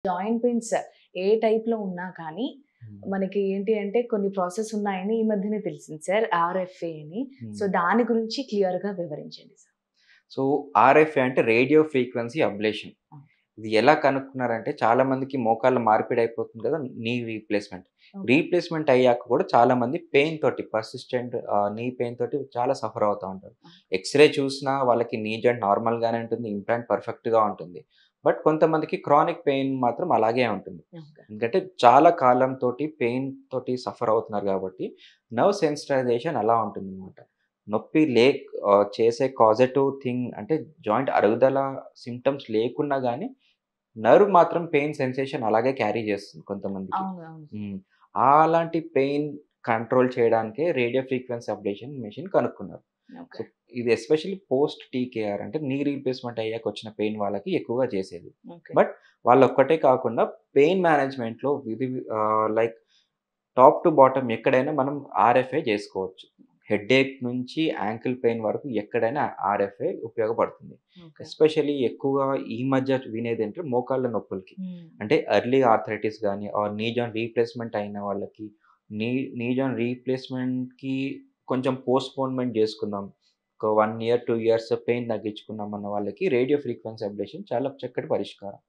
Joint pains ఏ టైప్‌లో ఉన్నా కానీ, హ్మ్. మనకి ఏంటి అంటే కొన్ని ప్రాసెస్ ఉన్నాయని ఈ మధ్యనే తెలిసింది సార్. ఆర్ఎఫ్ఏ అని. సో, హ్మ్. దాని గురించి క్లియర్‌గా వివరించండి సార్. సో, ఆర్ఎఫ్ఏ అంటే రేడియో ఫ్రీక్వెన్సీ అబ్లేషన్. ఆ! ఇది ఎలా కనుక్కున్నారంటే చాలా మందికి మోకాళ్ళ మార్పిడి అయిపోతుంది కదా! Knee replacement. ఓకే. రీప్లేస్‌మెంట్ అయ్యాక కూడా చాలా మంది పెయిన్ తోటి పర్సిస్టెంట్ నీ పెయిన్ తోటి చాలా సఫర్ అవుతా ఉంటారు. ఆ! ఎక్స్‌రే చూసినా వాళ్ళకి నీ జాయింట్ నార్మల్‌గానే ఉంటుంది. ఇంప్లాంట్ పర్ఫెక్ట్‌గా ఉంటుంది. బట్ కొంతమందికి క్రానిక్ పెయిన్ మాత్రం అలాగే ఉంటుంది. ఓకే. ఎందుకంటే చాలా కాలం తోటి పెయిన్ తోటి సఫర్ అవుతున్నారు కాబట్టి నర్వ్ సెన్సిటైజేషన్ అలా ఉంటుందన్నమాట. నొప్పి చేసే కాజెటివ్ థింగ్ అంటే జాయింట్ అరుగుదల సింప్టమ్స్ లేకున్నా గాని నర్వ్ మాత్రం పెయిన్ సెన్సేషన్ అలాగే క్యారీ చేస్తుంది కొంతమందికి. అవును. అవును. హ్మ్. అలాంటి పెయిన్ కంట్రోల్ చేయడానికే రేడియో ఫ్రీక్వెన్సీ అబ్లేషన్ మెషిన్ కనుక్కున్నారు. So, okay. ఇది ఎస్పెషల్లీ పోస్ట్ టీకేఆర్ అంటే నీ రీప్లేస్‌మెంట్ అయ్యాక వచ్చిన పెయిన్ వాళ్ళకి ఎక్కువగా చేసేది. ఓకే. బట్ వాళ్ళొక్కటే కాకుండా పెయిన్ మేనేజ్‌మెంట్‌లో లైక్ టాప్ టు బాటమ్ ఎక్కడైనా మనం ఆర్ఎఫ్ఏ జేసుకోవచ్చు. హెడ్‌ఏక్ నుంచి యాంకిల్ పెయిన్ వరకు ఎక్కడైనా ఆర్ఎఫ్ఏ ఉపయోగపడుతుంది. ఓకే. ఎస్పెషల్లీ ఎక్కువగా ఈ మధ్య వినేదేంటే మోకాళ్ళ నొప్పులకి. హ్మ్. అంటే ఎర్లీ ఆర్థరైటిస్ గాని ఆర్ నీ జాయింట్ రీప్లేస్‌మెంట్ అయిన వాళ్ళకి, నీ నీ జాయింట్ రీప్లేస్‌మెంట్‌కి కొంచెం పోస్ట్‌పోన్‌మెంట్ జేసుకుందాం. ఒక 1 ఇయర్, 2 ఇయర్స్ పెయిన్ తగ్గించుకుందాం అన్న వాళ్ళకి రేడియో ఫ్రీక్వెన్సీ అబ్లేషన్ చాలా చక్కటి పరిష్కారం.